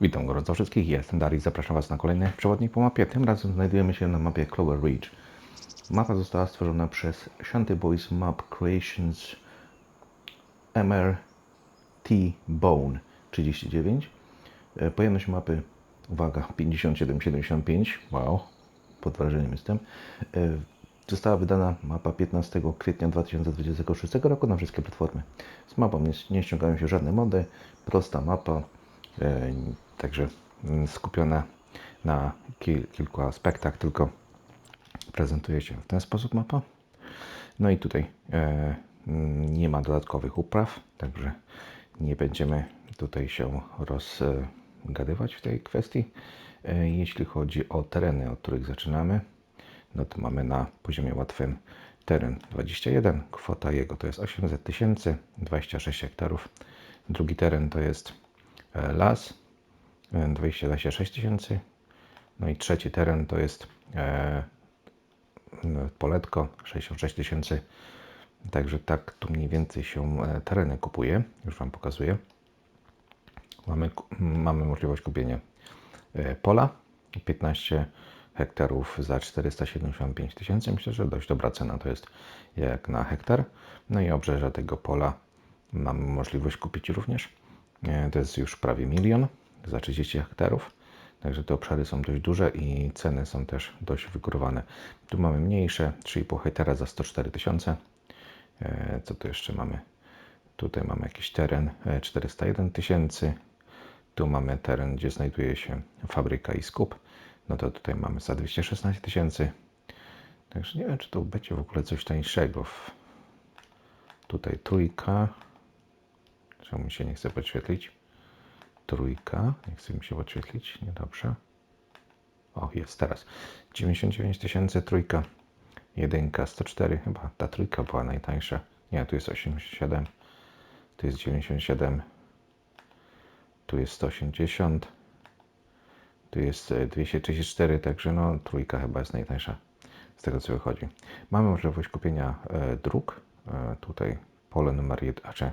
Witam gorąco wszystkich, ja jestem Dariusz, zapraszam Was na kolejny przewodnik po mapie. Tym razem znajdujemy się na mapie Clover Ridge. Mapa została stworzona przez Shanty Boys Map Creations MRT Bone 39. Pojemność mapy, uwaga, 5775, wow, pod wrażeniem jestem. Została wydana mapa 15 kwietnia 2026 roku na wszystkie platformy. Z mapą nie ściągają się żadne mody, prosta mapa, także skupiona na kilku aspektach, tylko prezentuje się w ten sposób mapa. No i tutaj nie ma dodatkowych upraw, także nie będziemy tutaj się rozgadywać w tej kwestii. Jeśli chodzi o tereny, od których zaczynamy, no to mamy na poziomie łatwym teren 21, kwota jego to jest 800 tysięcy, 26 hektarów. Drugi teren to jest las, 26 tysięcy. No i trzeci teren to jest poletko, 66 tysięcy. Także tak tu mniej więcej się tereny kupuje. Już Wam pokazuję. Mamy możliwość kupienia pola, 15 hektarów za 475 tysięcy. Myślę, że dość dobra cena to jest jak na hektar. No i obrzeża tego pola mamy możliwość kupić również. To jest już prawie 1 milion za 30 hektarów. Także te obszary są dość duże i ceny są też dość wygórowane. Tu mamy mniejsze, 3,5 hektara za 104 tysiące. Co tu jeszcze mamy? Tutaj mamy jakiś teren 401 tysięcy. Tu mamy teren, gdzie znajduje się fabryka i skup. No to tutaj mamy za 216 tysięcy. Także nie wiem, czy to będzie w ogóle coś tańszego. Tutaj trójka. Czemu mi się nie chce podświetlić? Trójka. Nie chce mi się podświetlić. Niedobrze. O, jest teraz. 99 tysięcy, trójka. Jedynka, 104. Chyba ta trójka była najtańsza. Nie, tu jest 87. Tu jest 97. Tu jest 180. Tu jest 234, także no trójka chyba jest najtańsza z tego co wychodzi. Mamy możliwość kupienia dróg. Tutaj pole numer 1, znaczy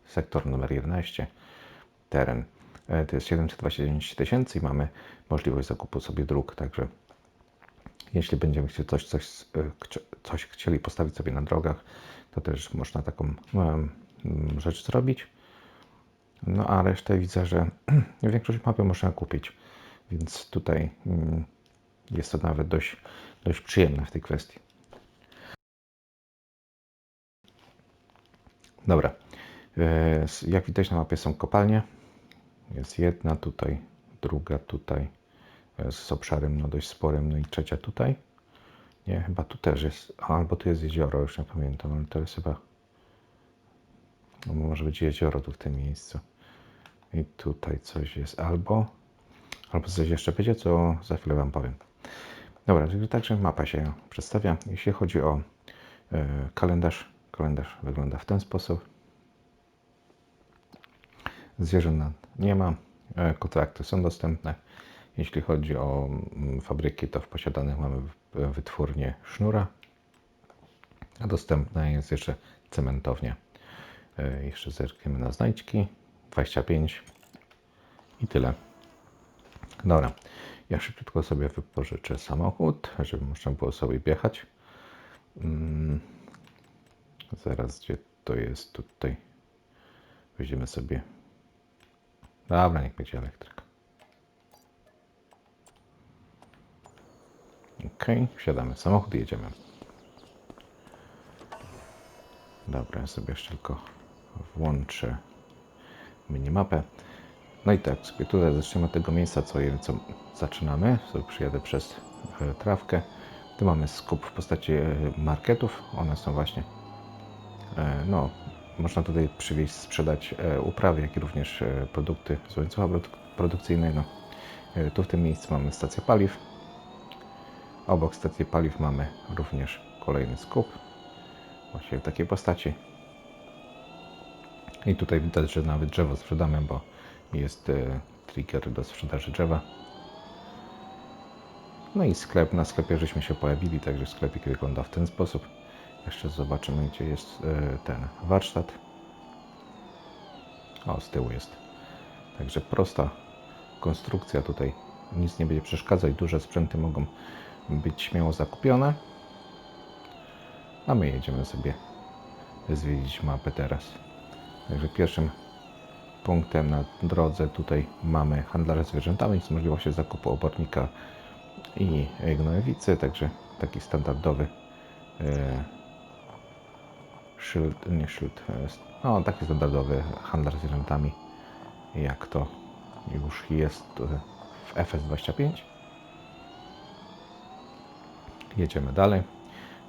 sektor numer 11, teren to jest 729 tysięcy i mamy możliwość zakupu sobie dróg, także jeśli będziemy chcieli coś chcieli postawić sobie na drogach, to też można taką rzecz zrobić. No a resztę widzę, że większość mapy można kupić, więc tutaj jest to nawet dość przyjemne w tej kwestii. Dobra, jak widać na mapie są kopalnie. Jest jedna tutaj, druga tutaj z obszarem no dość sporym, no i trzecia tutaj. Nie, chyba tu też jest, albo tu jest jezioro, już nie pamiętam, ale to jest chyba, no może być jezioro tu w tym miejscu. I tutaj coś jest, albo coś jeszcze będzie, co za chwilę Wam powiem. Dobra, także mapa się przedstawia. Jeśli chodzi o kalendarz wygląda w ten sposób. Zwierząt nie ma, kontrakty są dostępne. Jeśli chodzi o fabryki, to w posiadanych mamy wytwórnię sznura, a dostępna jest jeszcze cementownia. Jeszcze zerkniemy na znajdźki, 25 i tyle. Dobra, ja szybciutko sobie wypożyczę samochód, żeby można było sobie jechać. Zaraz, gdzie to jest tutaj? Weźmiemy sobie. Dobra, niech będzie elektryk. Ok, wsiadamy w samochód i jedziemy. Dobra, ja sobie jeszcze tylko włączę minimapę. No i tak, sobie tutaj zaczniemy od tego miejsca, co zaczynamy. Sobie przyjadę przez trawkę. Tu mamy skup w postaci marketów. One są właśnie, no, można tutaj przywieźć, sprzedać uprawy, jak i również produkty z łańcucha produkcyjnego. Tu w tym miejscu mamy stację paliw. Obok stacji paliw mamy również kolejny skup, właśnie w takiej postaci. I tutaj widać, że nawet drzewo sprzedamy, bo jest trigger do sprzedaży drzewa. No i sklep, na sklepie żeśmy się pojawili, także sklepik wygląda w ten sposób. Jeszcze zobaczymy, gdzie jest ten warsztat. O, z tyłu jest. Także prosta konstrukcja tutaj nic nie będzie przeszkadzać. Duże sprzęty mogą być śmiało zakupione. A my jedziemy sobie zwiedzić mapę teraz. Także pierwszym punktem na drodze tutaj mamy handlarza zwierzętami z możliwością zakupu obornika i gnojowicy, także taki standardowy taki standardowy handlarz zwierzętami, jak to już jest w FS25. Jedziemy dalej.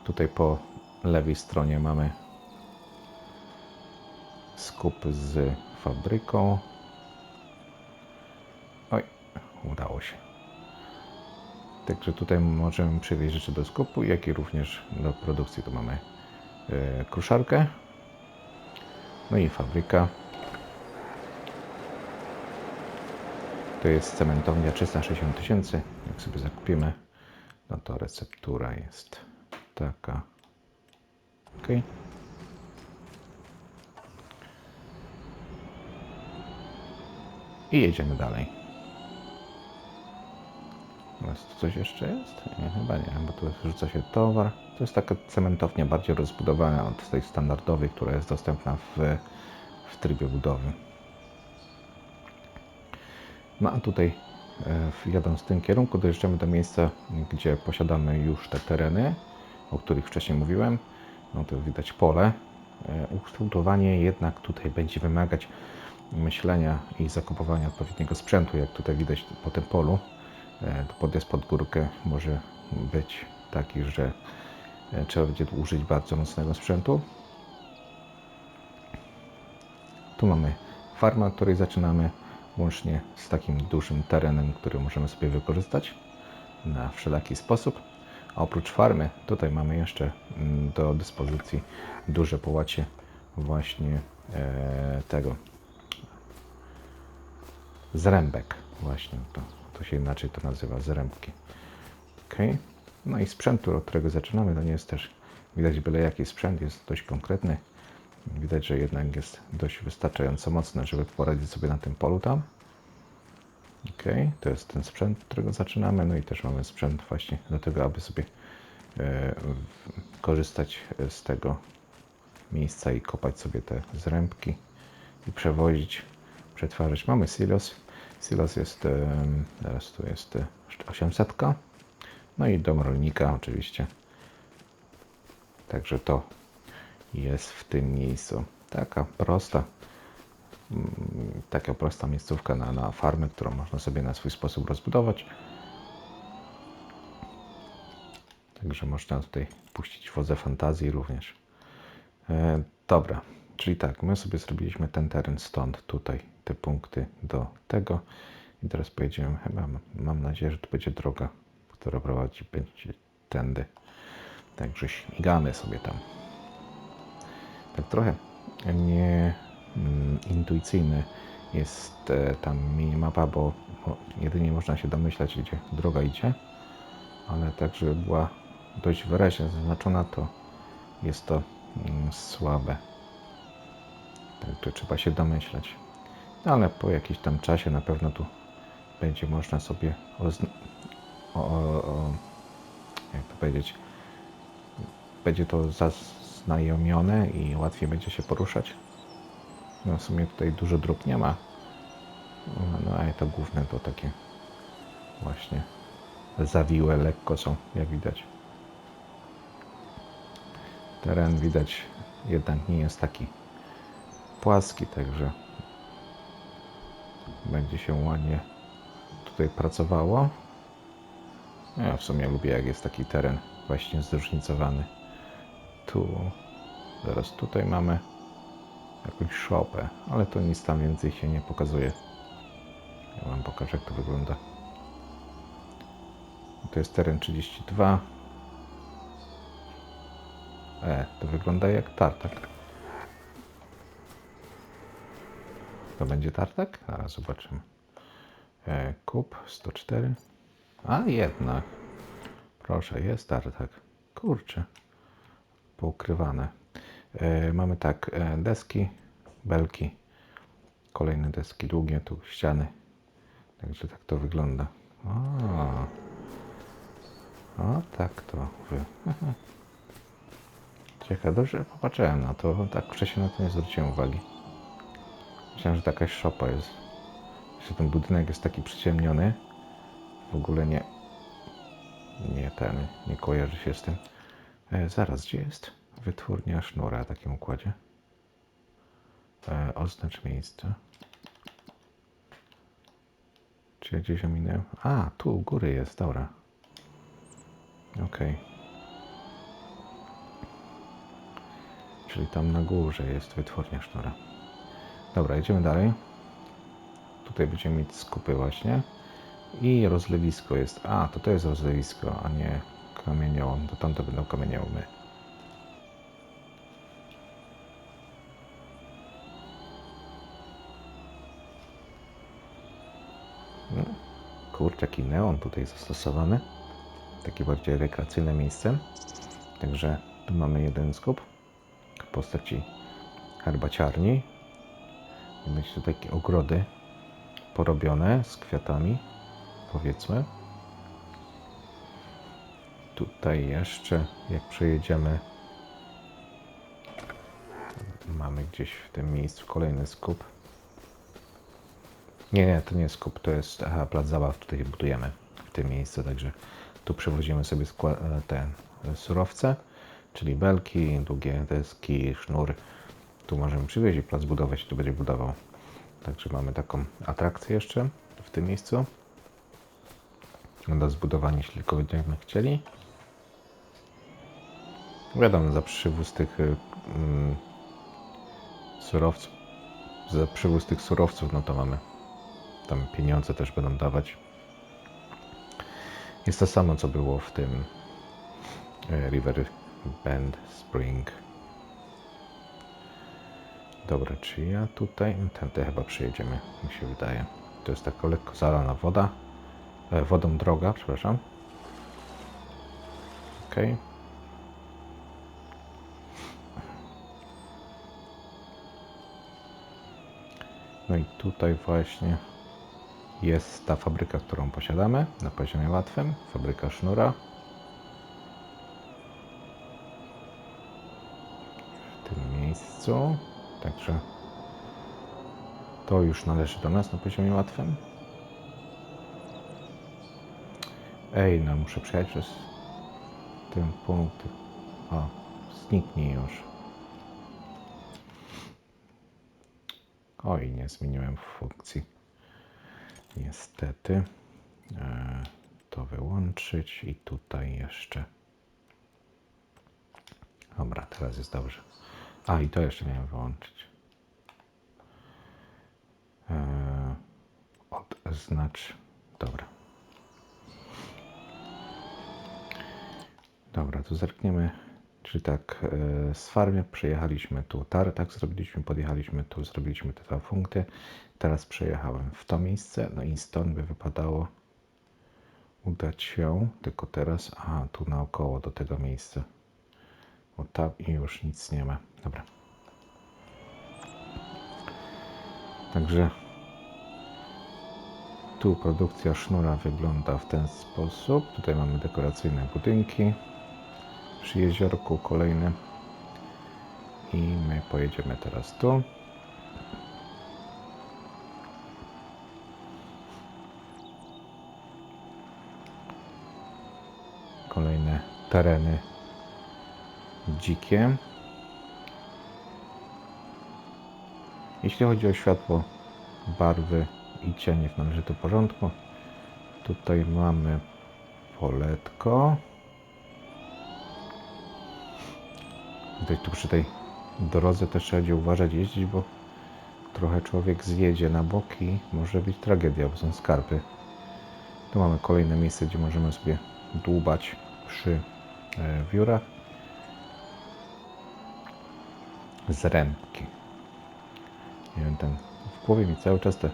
Tutaj po lewej stronie mamy skup z fabryką. Oj, udało się. Także tutaj możemy przywieźć rzeczy do skupu, jak i również do produkcji. Tu mamy kruszarkę, no i fabryka. To jest cementownia 360 000. Jak sobie zakupimy, no to receptura jest taka. Ok. I jedziemy dalej. Tu coś jeszcze jest? Nie, chyba nie, bo tu rzuca się towar. To jest taka cementownia bardziej rozbudowana od tej standardowej, która jest dostępna w trybie budowy. No a tutaj jadąc w tym kierunku dojeżdżamy do miejsca, gdzie posiadamy już te tereny, o których wcześniej mówiłem. No to widać pole. Ukształtowanie jednak tutaj będzie wymagać myślenia i zakupowania odpowiedniego sprzętu, jak tutaj widać po tym polu. Podjazd pod górkę może być taki, że trzeba będzie użyć bardzo mocnego sprzętu. Tu mamy farmę, od której zaczynamy, łącznie z takim dużym terenem, który możemy sobie wykorzystać na wszelaki sposób. A oprócz farmy tutaj mamy jeszcze do dyspozycji duże połacie właśnie tego zrębek. Właśnie to się inaczej to nazywa, zrębki. Ok. No i sprzęt, od którego zaczynamy, to nie jest też widać byle jaki sprzęt, jest dość konkretny. Widać, że jednak jest dość wystarczająco mocny, żeby poradzić sobie na tym polu tam. Ok, to jest ten sprzęt, od którego zaczynamy. No i też mamy sprzęt właśnie do tego, aby sobie korzystać z tego miejsca i kopać sobie te zrębki i przewozić, przetwarzać. Mamy silos. Silos jest, teraz tu jest 800. No i dom rolnika oczywiście. Także to jest w tym miejscu. Taka prosta miejscówka na farmę, którą można sobie na swój sposób rozbudować. Także można tutaj puścić wodze fantazji również. Dobra, czyli tak, my sobie zrobiliśmy ten teren stąd, tutaj, te punkty do tego. I teraz pojedziemy, chyba mam nadzieję, że to będzie droga, która prowadzi będzie tędy. Także śmigamy sobie tam. Tak trochę nieintuicyjny jest tam minimapa, bo jedynie można się domyślać, gdzie droga idzie. Ale tak, żeby była dość wyraźnie zaznaczona, to jest to słabe. Także trzeba się domyślać. No, ale po jakimś tam czasie na pewno tu będzie można sobie jak to powiedzieć, będzie to zaznajomione i łatwiej będzie się poruszać. No w sumie tutaj dużo dróg nie ma. No a to główne to takie właśnie zawiłe lekko są, jak widać. Teren widać jednak nie jest taki płaski, także będzie się ładnie tutaj pracowało. Ja w sumie lubię, jak jest taki teren właśnie zróżnicowany. Zaraz tutaj mamy jakąś szopę, ale to nic tam więcej się nie pokazuje. Ja wam pokażę, jak to wygląda. To jest teren 32. To wygląda jak tartak. To będzie tartak? Zaraz zobaczymy. Kup 104. A jednak. Proszę, jest tartak. Kurczę. Poukrywane. Mamy tak, deski, belki, kolejne deski długie, tu ściany. Także tak to wygląda. O tak to ciekawe, dobrze popatrzyłem na to, tak wcześniej na to nie zwróciłem uwagi. Myślałem, że to jakaś szopa jest. Że ten budynek jest taki przyciemniony. W ogóle nie kojarzy się z tym. Zaraz, gdzie jest wytwórnia sznura w takim układzie? Oznacz miejsce. Czy ja gdzieś ominąłem? A, tu u góry jest, dobra. Okej. Czyli tam na górze jest wytwórnia sznura. Dobra, idziemy dalej. Tutaj będziemy mieć skupy właśnie. I rozlewisko jest. A, to jest rozlewisko, a nie kamieniołom. To tamto będą kamieniołomy. No, kurczę, jaki neon tutaj zastosowany. Takie bardziej rekreacyjne miejsce. Także tu mamy jeden skup w postaci herbaciarni. I będzie tu takie ogrody porobione z kwiatami, powiedzmy. Tutaj jeszcze, jak przejedziemy, mamy gdzieś w tym miejscu kolejny skup. Nie, to nie jest skup, to jest plac zabaw, tutaj budujemy w tym miejscu, także tu przywozimy sobie te surowce, czyli belki, długie deski, sznur. Tu możemy przywieźć i plac budować, tu będzie budował. Także mamy taką atrakcję jeszcze w tym miejscu. Do zbudowania, jeśli tylko będziemy chcieli. Wiadomo, za przywóz tych surowców, no to mamy tam pieniądze też będą dawać. Jest to samo, co było w tym River Bend Spring. Dobra, czy ja tutaj... Tędy chyba przejedziemy, mi się wydaje. To jest taka lekko zalana woda. Wodą droga, przepraszam. Okej. No i tutaj właśnie jest ta fabryka, którą posiadamy na poziomie łatwym. Fabryka sznura. W tym miejscu. Także to już należy do nas na poziomie łatwym. Ej, no muszę przejechać przez ten punkt. O, zniknij już. Oj, nie zmieniłem funkcji. Niestety. To wyłączyć i tutaj jeszcze. Dobra, teraz jest dobrze. A, i to jeszcze miałem wyłączyć. Odznacz. Dobra. Dobra, to zerkniemy. Czyli tak, z farmy przejechaliśmy tu tak zrobiliśmy, podjechaliśmy tu, zrobiliśmy te dwa punkty. Teraz przejechałem w to miejsce, no i stąd by wypadało udać się, tylko teraz, tu naokoło do tego miejsca. O tam i już nic nie ma. Dobra. Także tu produkcja sznura wygląda w ten sposób. Tutaj mamy dekoracyjne budynki. Przy jeziorku kolejny. I my pojedziemy teraz tu. Kolejne tereny dzikie. Jeśli chodzi o światło, barwy i cienie w należytym porządku. Tutaj mamy poletko. Tutaj tu przy tej drodze też trzeba będzie uważać jeździć, bo trochę człowiek zjedzie na boki, może być tragedia, bo są skarpy. Tu mamy kolejne miejsce, gdzie możemy sobie dłubać przy wiórach z ręki. Nie wiem, w głowie mi cały czas te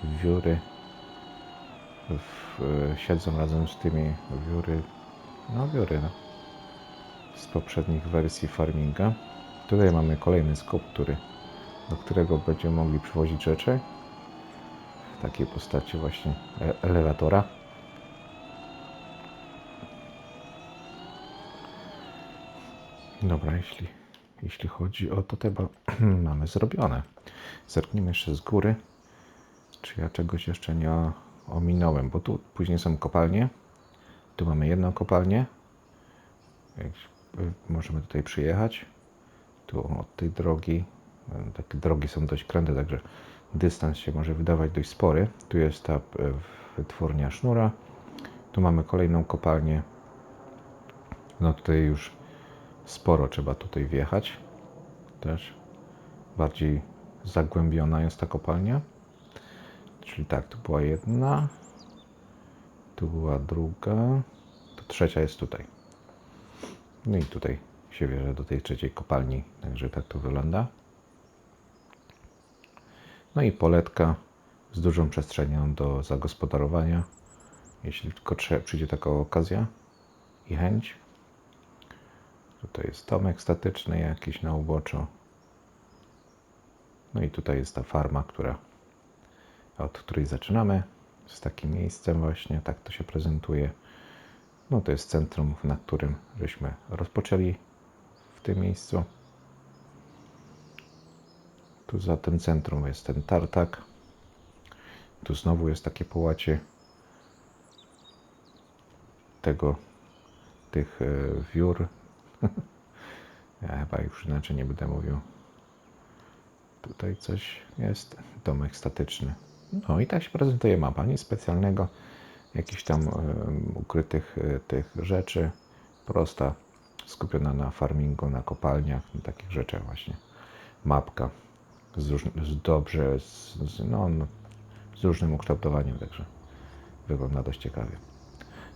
wióry siedzą razem z tymi wióry z poprzednich wersji farminga. Tutaj mamy kolejny skup, do którego będziemy mogli przywozić rzeczy. w takiej postaci właśnie elewatora. Dobra, jeśli chodzi o to, chyba mamy zrobione. Zerknijmy jeszcze z góry, czy ja czegoś jeszcze nie ominąłem, bo tu później są kopalnie. Tu mamy jedną kopalnię. Możemy tutaj przyjechać. Tu od tej drogi, takie drogi są dość kręte, także dystans się może wydawać dość spory. Tu jest ta wytwórnia sznura. Tu mamy kolejną kopalnię. No tutaj już sporo trzeba tutaj wjechać. Też bardziej zagłębiona jest ta kopalnia. Czyli tak, tu była jedna, tu była druga, to trzecia jest tutaj. No i tutaj się wjeżdża do tej trzeciej kopalni, także tak to wygląda. No i poletka z dużą przestrzenią do zagospodarowania, jeśli tylko przyjdzie taka okazja i chęć. Tutaj jest domek statyczny jakiś na uboczu. No i tutaj jest ta farma, od której zaczynamy. Z takim miejscem właśnie, tak to się prezentuje. No to jest centrum, na którym żeśmy rozpoczęli w tym miejscu. Tu za tym centrum jest ten tartak. Tu znowu jest takie połacie tych wiór. Ja chyba już inaczej nie będę mówił. Tutaj coś jest, domek statyczny. No i tak się prezentuje mapa, nic specjalnego, jakichś tam ukrytych tych rzeczy, prosta, skupiona na farmingu, na kopalniach, na takich rzeczach właśnie. Mapka z różnym ukształtowaniem, także wygląda dość ciekawie.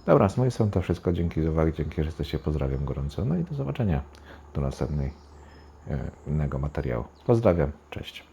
Dobra, z mojej strony to wszystko, dzięki za uwagę, dzięki, że jesteście, pozdrawiam gorąco, no i do zobaczenia do następnego materiału. Pozdrawiam, cześć.